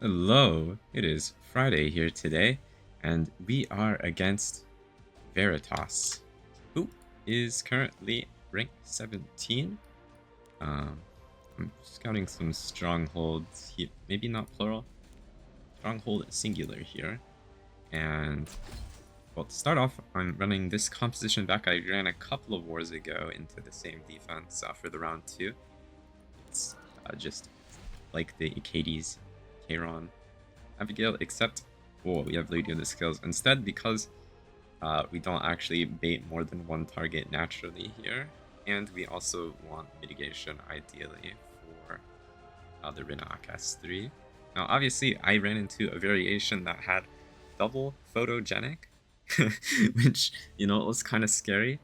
Hello, it is Friday here today, and we are against Veritas, who is currently rank 17. Um, I'm scouting some strongholds here, maybe not plural, stronghold singular here. And well, to start off, I'm running this composition back. I ran a couple of wars ago into the same defense for the round 2. It's just like the Acades, Kairon, Abigail, except we have Lady of the Skills instead because we don't actually bait more than one target naturally here, and we also want mitigation ideally for the Rinok S3. Now obviously I ran into a variation that had double photogenic, which, you know, was kind of scary.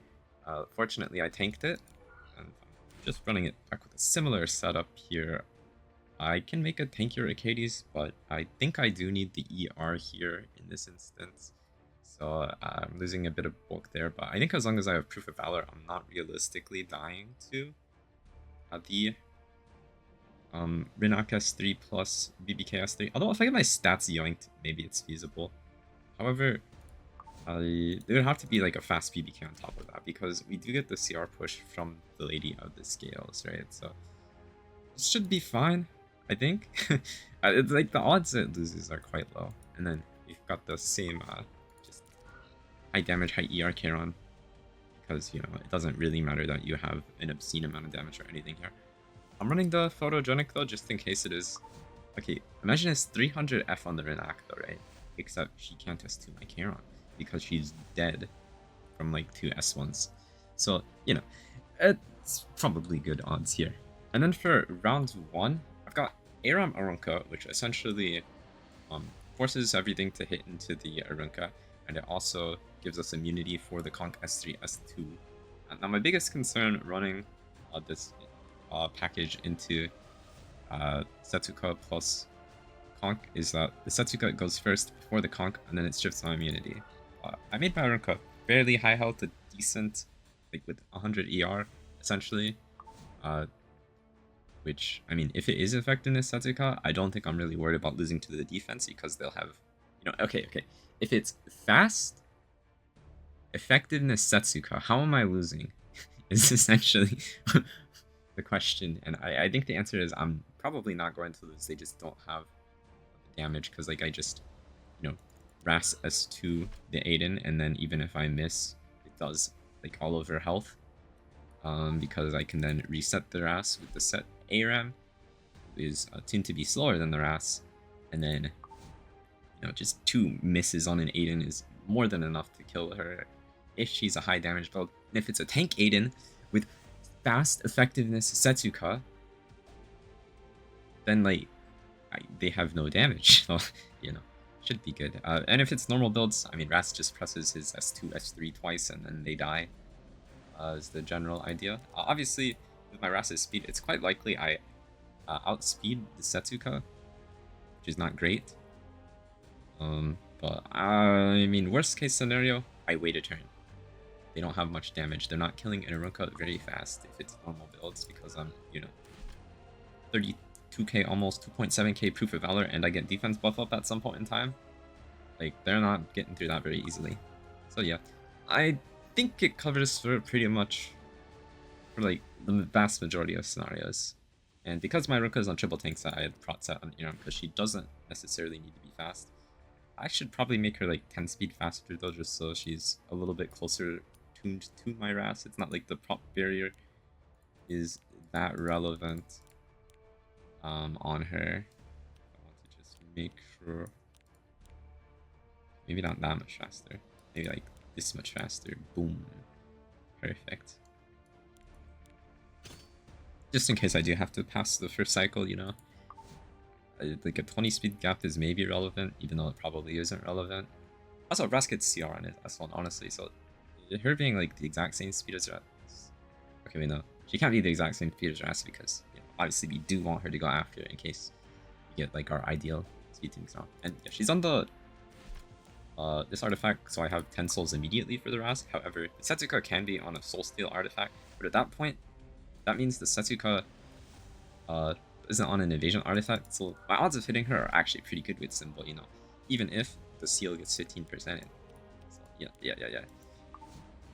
Fortunately I tanked it, and I'm just running it back with a similar setup here. I can make a tankier Acades, but I think I do need the ER here in this instance. So I'm losing a bit of bulk there, but I think as long as I have Proof of Valor, I'm not realistically dying to the Rinok S3 plus BBK S3. Although if I get my stats yoinked, maybe it's feasible. However, there would have to be like a fast BBK on top of that, because we do get the CR push from the Lady of the Scales, right? So this should be fine, I think. It's like the odds it loses are quite low. And then you've got the same just high damage, high ER Kairon, because, you know, it doesn't really matter that you have an obscene amount of damage or anything here. I'm running the photogenic though, just in case it is. Okay, imagine it's 300 F on the Renak though, right? Except she can't S2 my Kairon because she's dead from like 2 S1s. So, you know, it's probably good odds here. And then for round 1, I've got Aram Arunka, which essentially forces everything to hit into the Arunka, and it also gives us immunity for the Conk S3, S2. Now my biggest concern running this package into Setsuka plus Conk is that the Setsuka goes first before the Conk, and then it strips my immunity. I made my Arunka fairly high health, a decent, like with 100 ER, essentially. Which, I mean, if it is effectiveness Setsuka, I don't think I'm really worried about losing to the defense, because they'll have, you know, okay. If it's fast, effectiveness Setsuka, how am I losing? Is essentially the question. And I think the answer is I'm probably not going to lose. They just don't have the damage, because, like, I just, you know, Ras S2 the Aiden, and then even if I miss, it does, like, all over health. Because I can then reset the Ras with the set Aram, who is tuned to be slower than the Ras, and then, you know, just 2 misses on an Aiden is more than enough to kill her if she's a high damage build. And if it's a tank Aiden with fast effectiveness Setsuka, then, like, they have no damage, so, you know, should be good. And if it's normal builds, I mean, Ras just presses his S2, S3 twice, and then they die. Is the general idea. Obviously, with my Ras's speed, it's quite likely I outspeed the Setsuka, which is not great. But I mean, worst case scenario, I wait a turn. They don't have much damage. They're not killing Inarunka very fast if it's normal builds, because I'm, you know, 32k, almost 2.7k Proof of Valor, and I get defense buff up at some point in time. Like, they're not getting through that very easily. So yeah, I think it covers for pretty much for like the vast majority of scenarios. And because my Ruka is on triple tanks, I had prot set on Iram because she doesn't necessarily need to be fast. I should probably make her like 10 speed faster though, just so she's a little bit closer tuned to my Ras. It's not like the prop barrier is that relevant on her. I want to just make sure. Maybe not that much faster. Maybe like this much faster. Boom. Perfect. Just in case I do have to pass the first cycle, you know. Like a 20 speed gap is maybe relevant, even though it probably isn't relevant. Also, Ras gets CR on it as well, honestly, so her being like the exact same speed as Ras. Okay, wait, no. She can't be the exact same speed as Ras because, you know, obviously we do want her to go after in case we get like our ideal speed things now. And yeah, she's on the this artifact, so I have 10 souls immediately for the Ras. However, the Setsuka can be on a soul steal artifact, but at that point, that means the Setsuka isn't on an evasion artifact, so my odds of hitting her are actually pretty good with Symbol, you know, even if the seal gets 15% in. So yeah.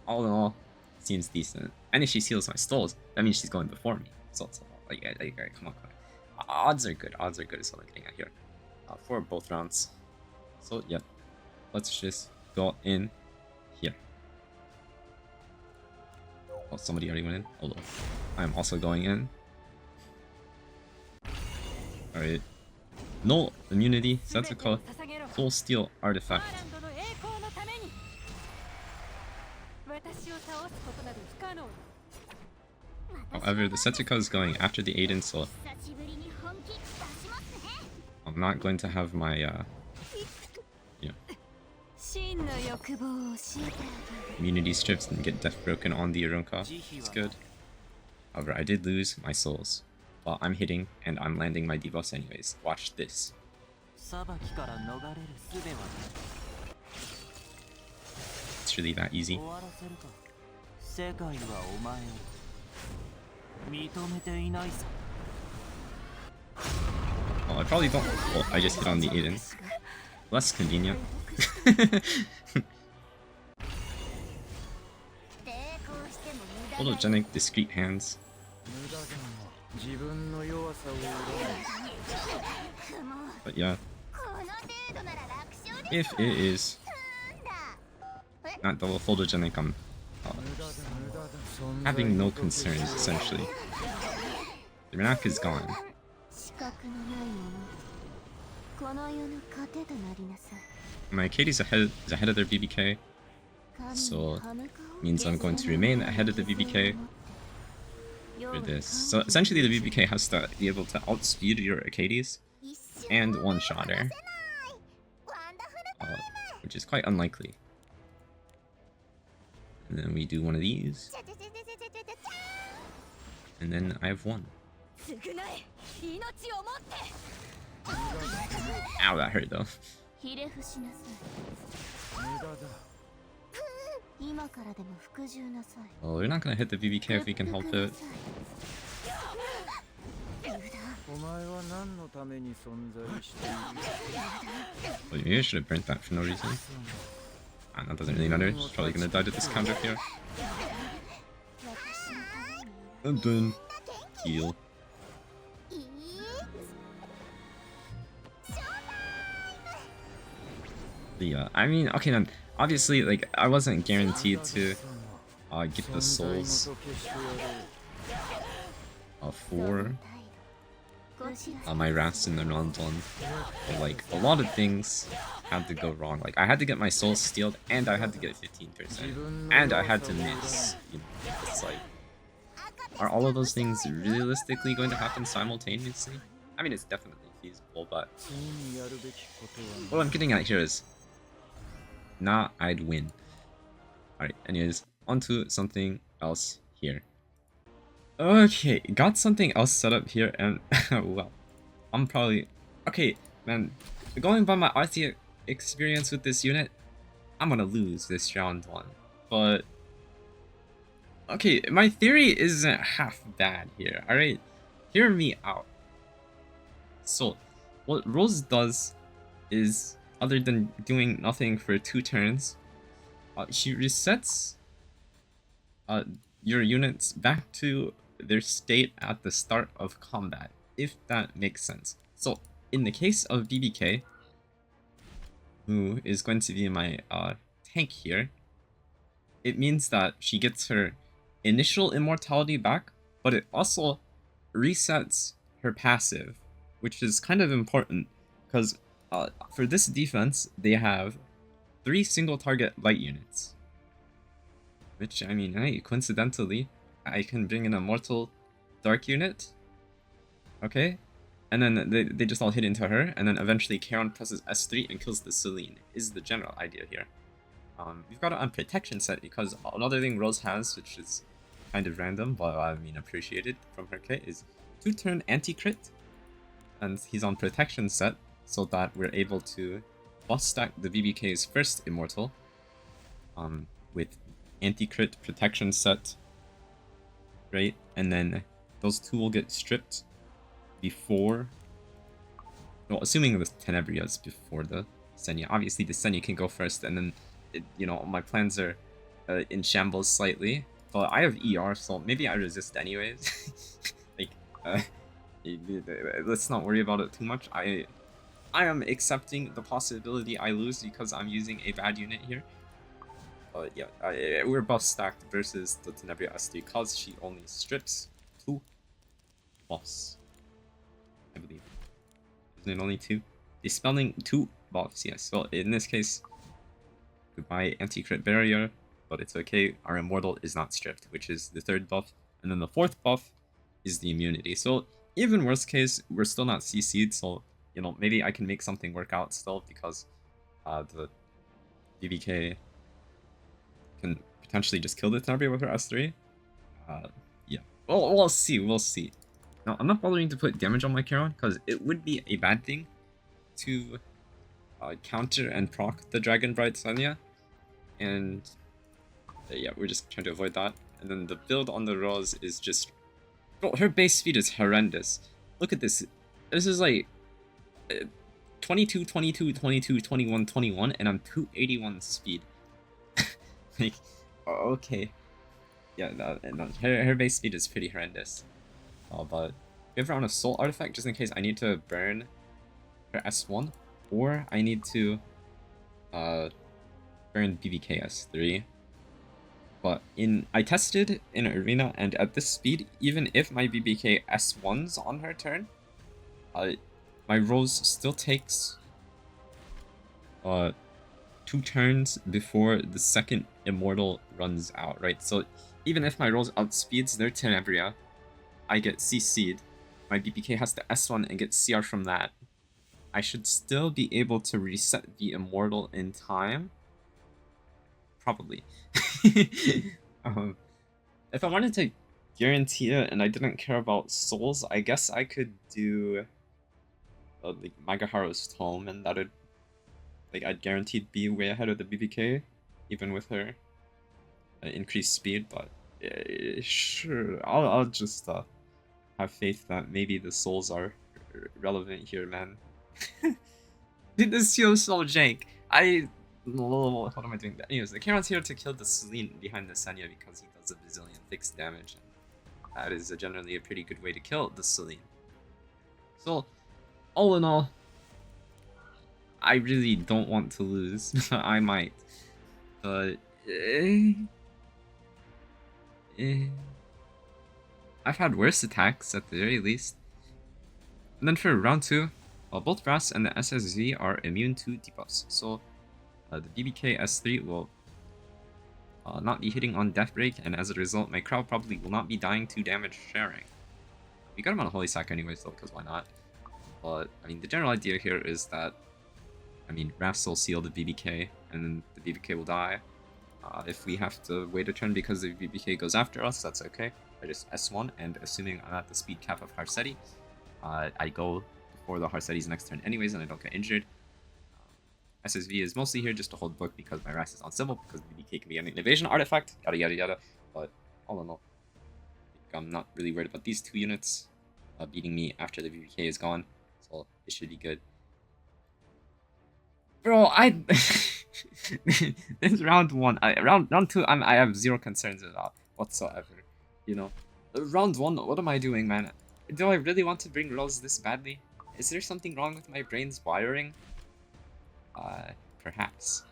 All in all, seems decent. And if she seals my stalls, that means she's going before me. So like come on. Odds are good is what I'm getting at here. For both rounds. So yeah, let's just go in here. Oh, somebody already went in. Although I'm also going in. Alright. No immunity, Setsuka, full steel artifact. However, the Setsuka is going after the Aiden, so I'm not going to have my immunity strips and get death broken on the Irunka. It's good. However, I did lose my souls. Well, I'm hitting and I'm landing my debuffs anyways. Watch this. It's really that easy. Well, I probably don't. Well, I just hit on the Aiden. Less convenient. Photogenic, discrete hands. But yeah, if it is not double photogenic, I'm having no concerns essentially. The Renak is gone. My Katie's is ahead of their BBK, so means I'm going to remain ahead of the BBK for this. So essentially the BBK has to be able to outspeed your Arcades and one-shot her, which is quite unlikely. And then we do one of these, and then I have one. Ow, that hurt though. Well, we're not gonna hit the BBK if we can help it. Well, maybe I should have burnt that for no reason. That doesn't really matter. She's probably gonna die to this counter here. I'm done. Heal. Yeah, I mean, okay then. Obviously, like, I wasn't guaranteed to get the souls for my Ras in the non-done. Like, a lot of things had to go wrong. Like, I had to get my souls stealed, and I had to get 15%, and I had to miss. You know, it's like, are all of those things realistically going to happen simultaneously? I mean, it's definitely feasible, but what I'm getting at here is, nah, I'd win. Alright, anyways, onto something else here. Okay, got something else set up here, and well, I'm probably... Okay, man, going by my RC experience with this unit, I'm gonna lose this round one. But... okay, my theory isn't half bad here, alright? Hear me out. So, what Rose does is, other than doing nothing for 2 turns, she resets your units back to their state at the start of combat, if that makes sense. So, in the case of BBK, who is going to be my tank here, it means that she gets her initial immortality back, but it also resets her passive, which is kind of important, because for this defense, they have 3 single target light units. Which, I mean, hey, coincidentally, I can bring in a mortal dark unit. Okay? And then they just all hit into her, and then eventually Charon presses S3 and kills the Celine, is the general idea here. We've got it on protection set because another thing Rose has, which is kind of random, but I mean appreciated from her kit, is 2-turn anti-crit. And he's on protection set, so that we're able to boss stack the BBK's first immortal with anti-crit protection set, right? And then those 2 will get stripped, before... Well, assuming the Tenebria is before the Senya. Obviously, the Senya can go first, and then, you know, my plans are in shambles slightly. But I have ER, so maybe I resist anyways. Like, let's not worry about it too much. I am accepting the possibility I lose because I'm using a bad unit here. But yeah, we're buff stacked versus the Tenebria S3 because she only strips 2 buffs, I believe. Isn't it only 2? Dispelling 2 buffs, yes. Well, in this case, goodbye anti-crit barrier, but it's okay. Our immortal is not stripped, which is the 3rd buff. And then the 4th buff is the immunity. So even worst case, we're still not CC'd, so, you know, maybe I can make something work out still because the BBK can potentially just kill the Tenebria with her S3. Yeah. Well, we'll see. We'll see. Now, I'm not bothering to put damage on my Charon because it would be a bad thing to counter and proc the Dragon Bride Senya. And yeah, we're just trying to avoid that. And then the build on the Rose is just... Bro, her base speed is horrendous. Look at this. This is like 22, 22, 22, 21, 21, and I'm 281 speed. Like, okay. Yeah, no, her base speed is pretty horrendous. But we have her on a soul artifact just in case I need to burn her S1, or I need to burn BBK S3. But I tested in arena, and at this speed, even if my BBK S1's on her turn, my Rose still takes 2 turns before the 2nd immortal runs out, right? So even if my Rose outspeeds their Tenebria, I get CC'd, my BBK has to S1 and get CR from that. I should still be able to reset the immortal in time. Probably. If I wanted to guarantee it and I didn't care about souls, I guess I could do like Magaharo's Tome, and that would, like, I'd guaranteed be way ahead of the BBK, even with her increased speed. But sure, I'll just have faith that maybe the souls are relevant here, man. Dude, this feels so jank. What am I doing? Anyways, the Charon's here to kill the Celine behind the Senya because he does a bazillion fixed damage. And that is generally a pretty good way to kill the Celine. So, all in all, I really don't want to lose. I might. But... I've had worse attacks at the very least. And then for round 2, both Brass and the SSV are immune to debuffs. So the BBK S3 will not be hitting on Death Break, and as a result, my crowd probably will not be dying to damage sharing. We got him on a Holy Sack anyways though, because why not? But, I mean, the general idea here is that, I mean, Wraths will seal the BBK, and then the BBK will die. If we have to wait a turn because the BBK goes after us, that's okay. I just S1, and assuming I'm at the speed cap of Harsetti, I go before the Harsetti's next turn anyways, and I don't get injured. SSV is mostly here just to hold book because my Wrath is on Civil, because BBK can be an evasion artifact, yada yada yada. But all in all, I'm not really worried about these 2 units beating me after the BBK is gone, so it should be good. Bro, this is round 1. Round 2, I have 0 concerns about whatsoever. You know, round 1, what am I doing, man? Do I really want to bring Rose this badly? Is there something wrong with my brain's wiring? Perhaps.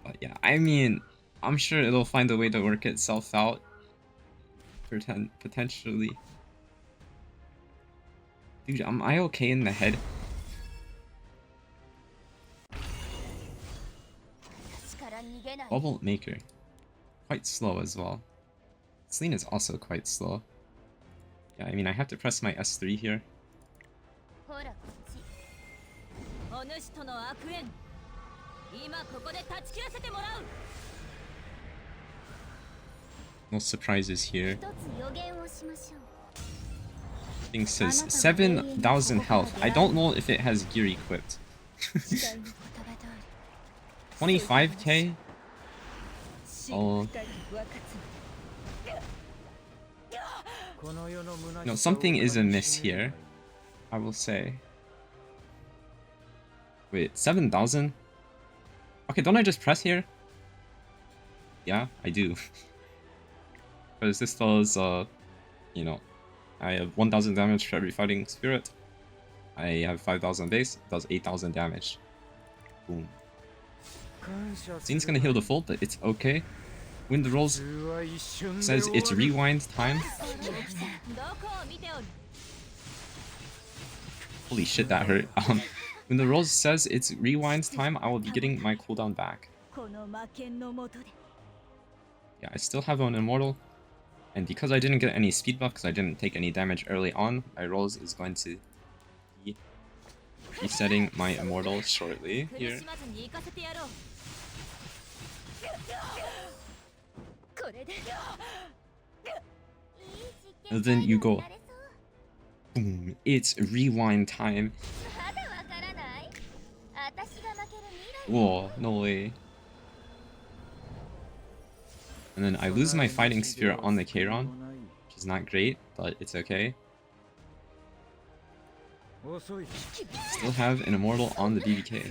But yeah, I mean, I'm sure it'll find a way to work itself out. Potentially. Dude, am I okay in the head? Bubble Maker. Quite slow as well. Celine is also quite slow. Yeah, I mean, I have to press my S3 here. No surprises here. Thing says 7,000 health. I don't know if it has gear equipped. 25k? Oh. No, something is amiss here, I will say. Wait, 7,000? Okay, don't I just press here? Yeah, I do. Because this does, you know, I have 1,000 damage for every fighting spirit. I have 5,000 base, does 8,000 damage. Boom. Scene's gonna heal the full, but it's okay. When the rolls says it's rewind time. Holy shit, that hurt. When the rolls says it's rewind time, I will be getting my cooldown back. Yeah, I still have an immortal. And because I didn't get any speed buff, because I didn't take any damage early on, my rolls is going to be resetting my immortal shortly here. And then you go, boom, it's rewind time. Whoa, no way. And then I lose my fighting spirit on the Keiron, which is not great, but it's okay. Still have an immortal on the BBK.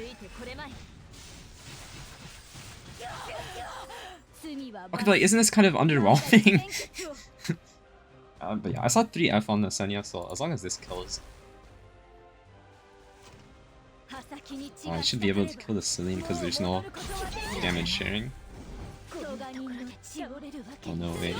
Okay, but like, isn't this kind of underwhelming? But yeah, I saw 3F on the Senya, so as long as this kills, I should be able to kill the Celine because there's no damage sharing. Oh, no way.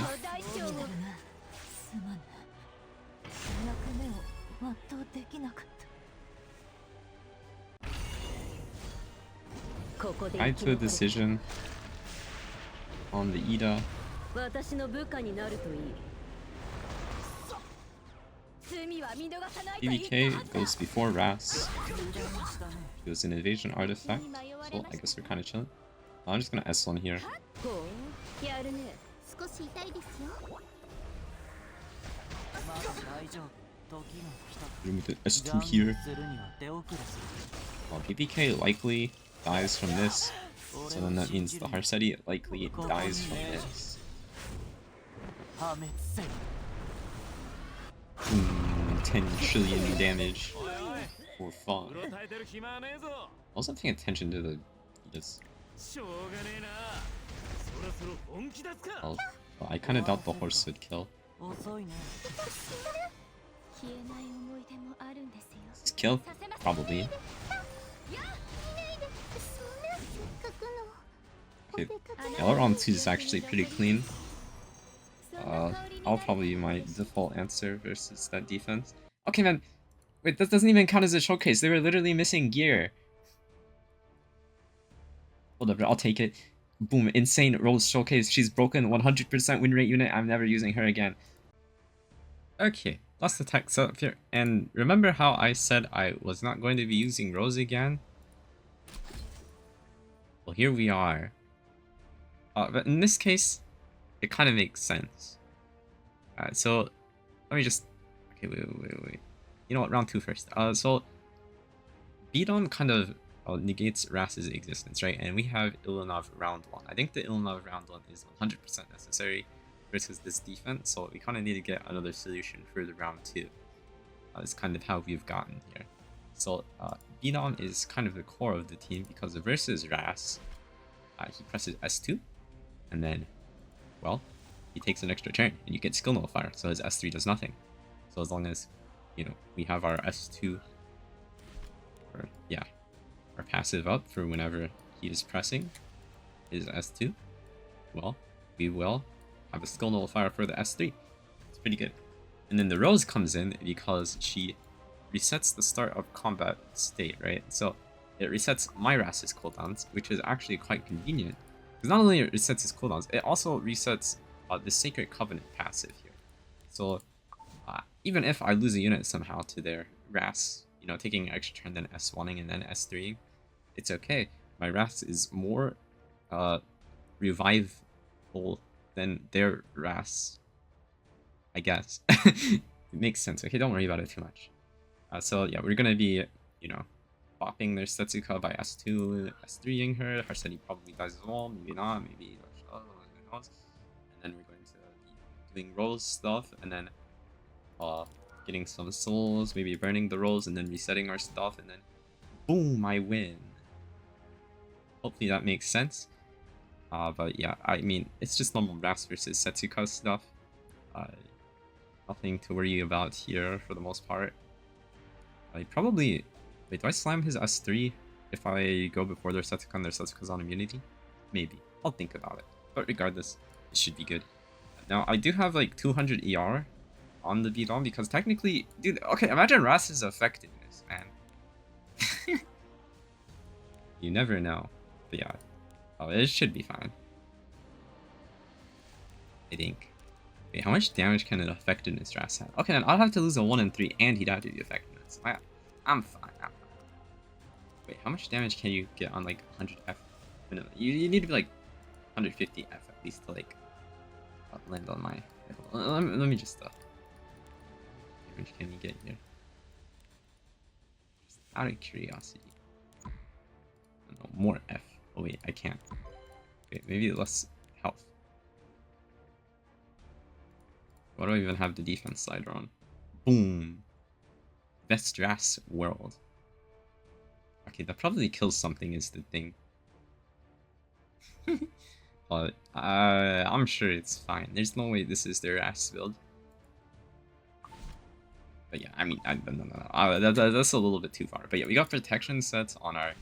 Tied to a decision on the Ida. BBK goes before Ras. It was an evasion artifact, so I guess we're kind of chilling. I'm just gonna S1 here. Remove the S2 here. Well, BBK likely dies from this, so then that means the Harseti likely dies from this. 10 trillion damage for fun. I wasn't paying attention to the well, I kind of doubt the horse would kill. This kill? Probably. Okay, Aileron 2 is actually pretty clean. I'll probably be my default answer versus that defense. Okay, man. Wait, that doesn't even count as a showcase. They were literally missing gear. Whatever, I'll take it. Boom, insane Rose showcase. She's broken 100% win rate unit. I'm never using her again. Okay, let's attack setup here. And remember how I said I was not going to be using Rose again? Well, here we are. But in this case, it kind of makes sense. So let me just... Okay, wait. You know what, round 2 first. So Beaton kind of negates Ras's existence, right? And we have Ilonov round 1. I think the Ilonov round 1 is 100% necessary versus this defense, so we kind of need to get another solution for the round 2. It's kind of how we've gotten here. So Beaton is kind of the core of the team because versus Ras, he presses S2, and then, well, he takes an extra turn, and you get skill nullifier, so his S3 does nothing. So as long as, you know, we have our S2, or yeah, our passive up for whenever he is pressing his S2, well, we will have a skill nullifier for the S3. It's pretty good. And then the Rose comes in because she resets the start of combat state, right? So it resets my Ras's cooldowns, which is actually quite convenient. Because not only it resets his cooldowns, it also resets the Sacred Covenant passive here. So even if I lose a unit somehow to their Ras, you know, taking an extra turn, then S1ing and then S3ing, it's okay. My Ras is more revivable than their Ras, I guess. It makes sense. Okay, don't worry about it too much. So yeah, we're gonna be, you know, bopping their Setsuka by S2, S3ing her. Harseti probably dies as well, maybe not, maybe who knows. And then we're going to be doing Rose stuff, and then getting some souls, maybe burning the rolls, and then resetting our stuff, and then boom, I win. Hopefully that makes sense. But yeah, I mean, it's just normal Ras versus Setsuka stuff. Nothing to worry about here for the most part. I probably... Wait, do I slam his S3 if I go before their Setsuka and their Setsuka's on immunity? Maybe. I'll think about it. But regardless, it should be good. Now, I do have like 200 ER on the beat-on because technically... Dude, okay, imagine Ras's effectiveness, man. You never know. But yeah. Oh, it should be fine. I think. Wait, how much damage can an effectiveness Ras have? Okay, then I'll have to lose a 1 and 3 and he'd have to do effectiveness. Wow. I'm fine. Wait, how much damage can you get on like 100 F? You need to be like 150 F at least to like land on my... Let me just... damage can you get here? Just out of curiosity. No, more F. Oh wait, I can't. Wait, maybe less health. Why do I even have the defense slider on? Boom! Best Ras world. Okay, that probably kills something is the thing. But I'm sure it's fine. There's no way this is their Ras build. But yeah, I mean, no. That's a little bit too far. But yeah, we got protection sets on our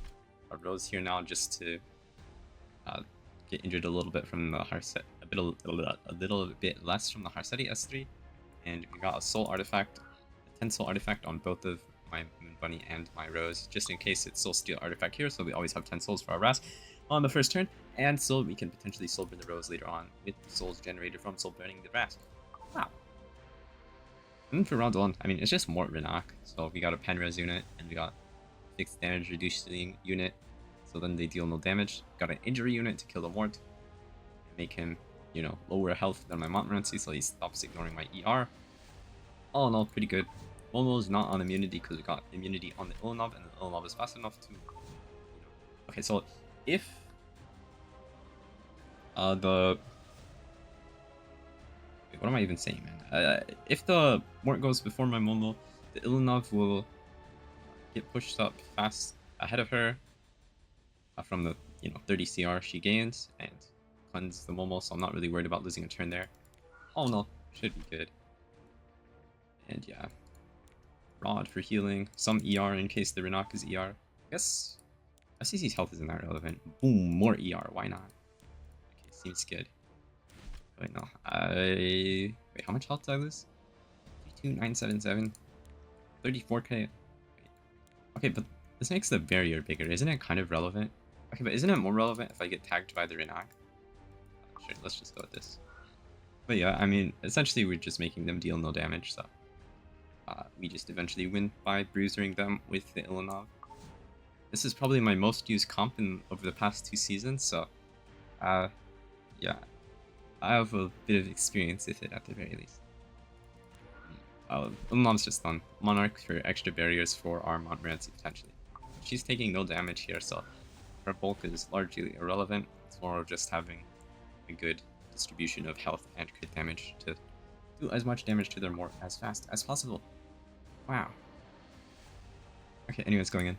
rows here now just to get injured a little bit from the Harset, a little bit less from the Harseti S3, and we got a soul artifact, a 10 soul artifact on both of my Moon Bunny and my Rose, just in case it's soul steal artifact here, so we always have 10 souls for our Ras on the first turn, and so we can potentially soul burn the Rose later on with souls generated from soul burning the Ras. Wow. And for round 1, I mean, it's just more Renak, so we got a Penres unit, and we got fixed damage reducing unit, so then they deal no damage. Got an injury unit to kill the Mort, and make him, you know, lower health than my Montmorency, so he stops ignoring my ER. All in all, pretty good. Momo's not on immunity because we got immunity on the Ilonov, and the Ilonov is fast enough to, you know... Okay, so if the... Wait, what am I even saying, man? If the Mort goes before my Momo, the Ilonov will get pushed up fast ahead of her from the, you know, 30 CR she gains, and cleanse the Momo, so I'm not really worried about losing a turn there. Oh no, should be good. And yeah, Rod for healing, some ER in case the Renak is ER. I guess SCC's health isn't that relevant. Boom, more ER, why not? Okay, seems good. Wait, no. Wait, how much health did I lose? 32977. 34k. Wait. Okay, but this makes the barrier bigger. Isn't it kind of relevant? Okay, but isn't it more relevant if I get tagged by the Renak? Sure, let's just go with this. But yeah, I mean, essentially we're just making them deal no damage, so... we just eventually win by bruising them with the Ilonov. This is probably my most used comp over the past 2 seasons, so... yeah. I have a bit of experience with it at the very least. Ilonov's just on Monarch for extra barriers for our Montmorency potentially. She's taking no damage here, so her bulk is largely irrelevant. It's more of just having a good distribution of health and crit damage to do as much damage to their Mort as fast as possible. Wow. Okay, anyways, going in.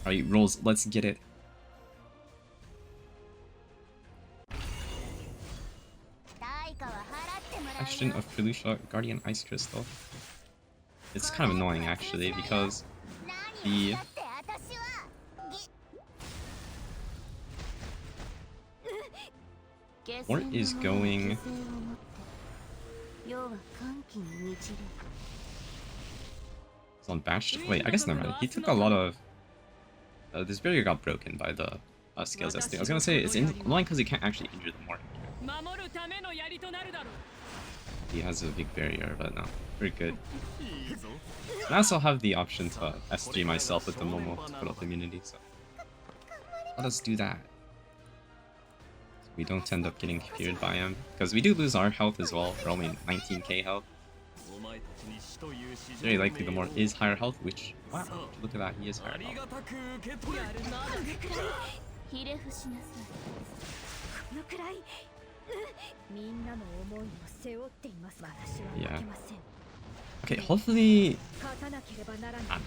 Alright, rolls, let's get it. Question of Prelucia Guardian Ice Crystal. It's kind of annoying actually because the Mort is going... It's on batched? Wait, I guess never mind. He took a lot of... this barrier got broken by the Scales SD. I was gonna say, it's annoying because he can't actually injure the Mort. He has a big barrier, but no, pretty good. And I also have the option to S3 myself with the Momo to put up immunity, so let us do that. We don't end up getting feared by him, because we do lose our health as well. We're only 19k health. Very likely the Mort is higher health, which, wow, look at that, he is higher health. Yeah. Okay, hopefully...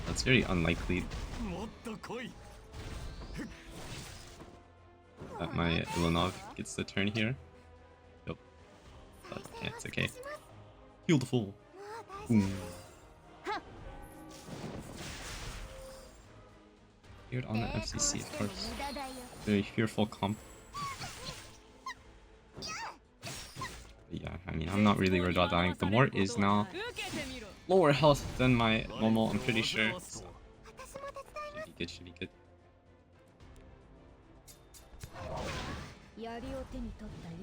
that's very unlikely that my Ilanov gets the turn here. Nope. But yeah, it's okay. Heal the fool. Feared on the FCC, of course. Very fearful comp. But yeah, I mean, I'm not really worried about dying. The Mort is now lower health than my normal, I'm pretty sure. So, should be good, should be good.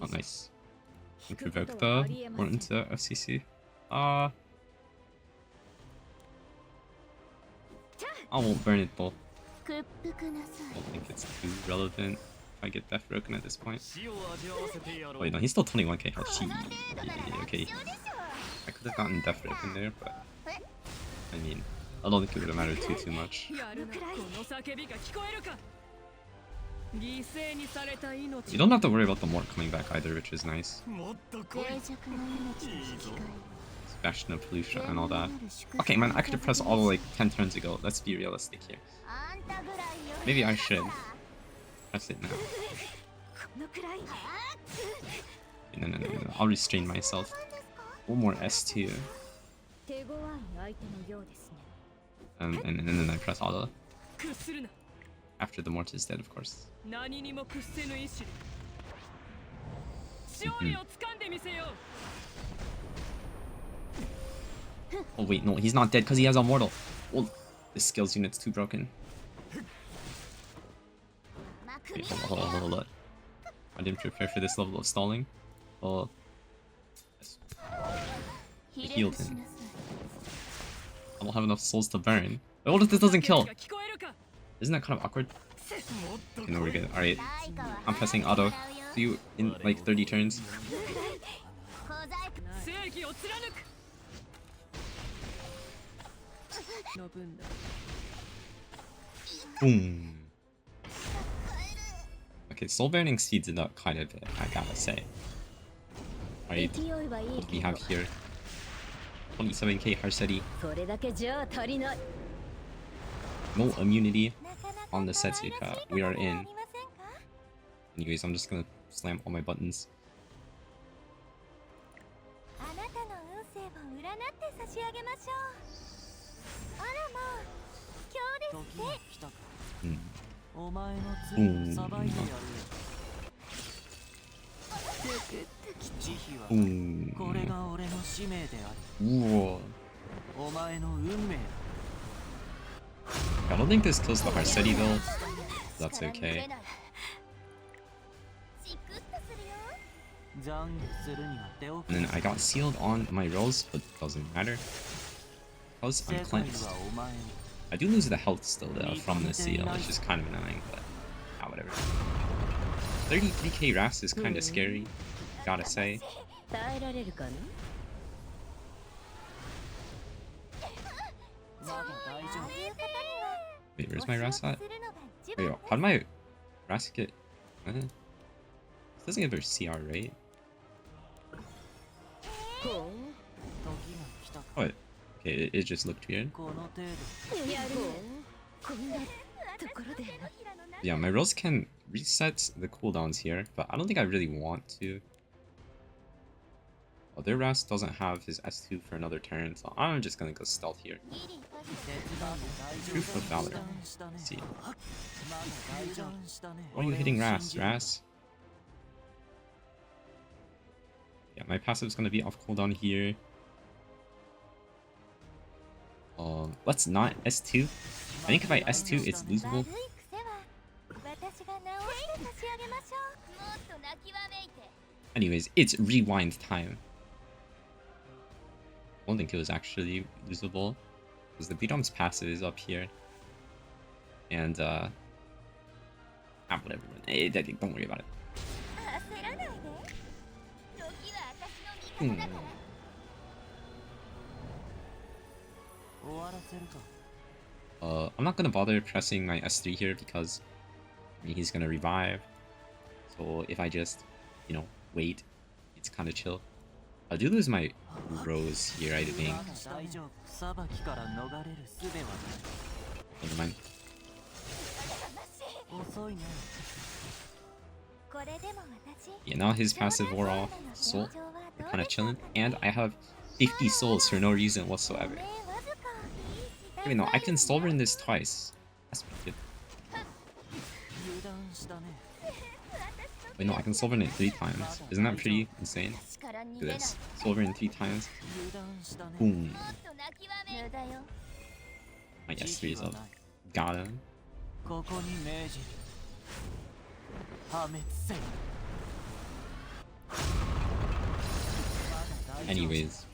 Oh, nice. And provoke the Mort into FCC. I won't burn it though. I don't think it's too relevant if I get Death Broken at this point. Wait, no, he's still 21k health. Okay. I could have gotten Death Broken there, but I mean, I don't think it would have mattered too much. You don't have to worry about the Mort coming back either, which is nice. Bastion of Pollution and all that. Okay, man, I could have pressed all like 10 turns ago. Let's be realistic here. Maybe I should press it now. No. I'll restrain myself. One more S2. And then I press auto. After the Mort is dead, of course. Oh wait, no, he's not dead because he has Immortal. Well, this skills unit's too broken. Wait, hold on. I didn't prepare for this level of stalling. Oh, yes. I healed him. I don't have enough souls to burn. Wait, what if this doesn't kill? Isn't that kind of awkward? Okay, no, we're good. Alright, I'm pressing auto. See you in like 30 turns. Boom. Okay, Soul Burning speeds it up quite a bit, I gotta say. Alright, what do we have here? 27k Harseti. No immunity on the Setsuka. We are in. Anyways, I'm just gonna slam all my buttons. I don't think this kills the Harseti though. That's okay. And then I got sealed on my rolls, but doesn't matter. Because I'm cleansed. I do lose the health still though from the seal, which is kind of annoying, but whatever. 33k Ras is kind of scary, gotta say. Wait, where's my Ras at? Wait, how did my Ras get... This doesn't give her CR, right? Oh, okay, it just looked weird. Yeah, my rolls can reset the cooldowns here, but I don't think I really want to. Oh, their Ras doesn't have his S2 for another turn, so I'm just gonna go stealth here. Proof of Valor. Let's see. Why are you hitting Ras, Ras? Yeah, my passive's gonna be off cooldown here. Let's not S2. I think if I S2, it's losable. Anyways, it's rewind time. I don't think it was actually losable, because the Beatom's passive is up here. And, whatever. Don't worry about it. I'm not gonna bother pressing my S3 here because I mean, he's gonna revive. So if I just, you know, wait, It's kind of chill. I do lose my Rose here, I think. Never mind. Yeah, now his passive wore off. Soul. I'm kind of chilling. And I have 50 souls for no reason whatsoever. Wait, no, I can Soulburn this twice. That's pretty good. Wait, no, I can Soulburn it 3 times. Isn't that pretty insane? Look at this. Soulburn 3 times. Boom. My S3 is up. Got him. Anyways.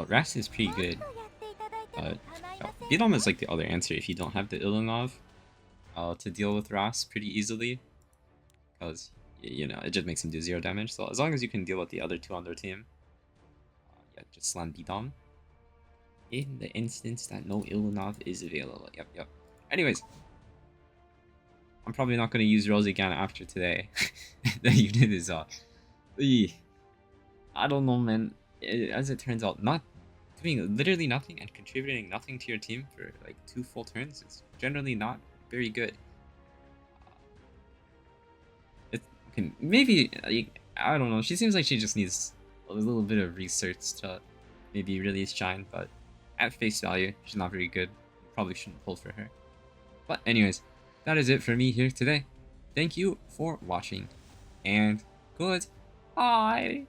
Rast is pretty good. Bidom is like the other answer if you don't have the Ilanov to deal with Rast pretty easily. Because, you know, it just makes him do 0 damage. So as long as you can deal with the other 2 on their team, yeah, just land Bidom. In the instance that no Ilanov is available. Yep. Anyways. I'm probably not going to use Rose again after today. The unit is I don't know, man. As it turns out, not doing literally nothing and contributing nothing to your team for like 2 full turns is generally not very good. Okay, maybe like, I don't know. She seems like she just needs a little bit of research to maybe really shine, but at face value, she's not very good. Probably shouldn't pull for her. But anyways, that is it for me here today. Thank you for watching, and goodbye.